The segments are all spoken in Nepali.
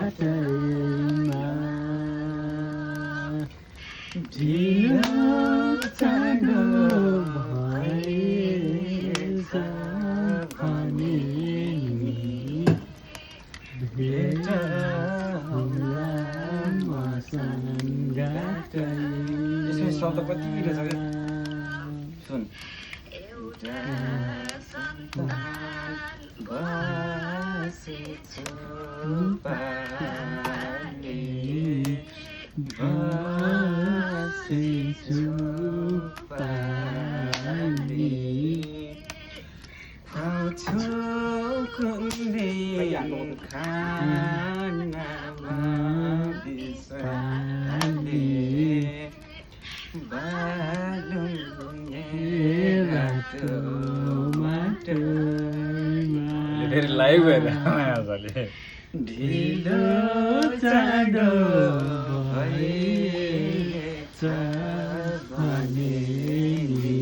घाटैमा ढिलो चाँडो भएछ भने नि भेट होला मसान यसमा शब्द कति रहेछ क्या? सुन एउटा सन्तान बसेछु पाले बसेछु पाले खुवाउँछु कुनै खानामा बिस्तारले धेरै लाइभ भएर आजले ढिलो चाँडो भएछ भने नि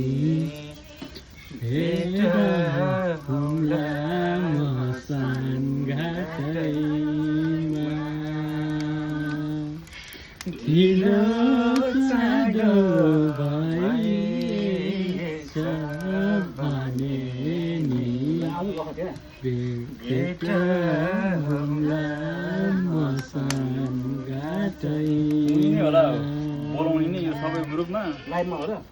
भेट होला मसान घाटैमा ढिलो चाँडो भएछ भने नि भेट होला मसान होला घाटैमा बोलाउने नि यो सबै ग्रुपमा लाइभमा हो र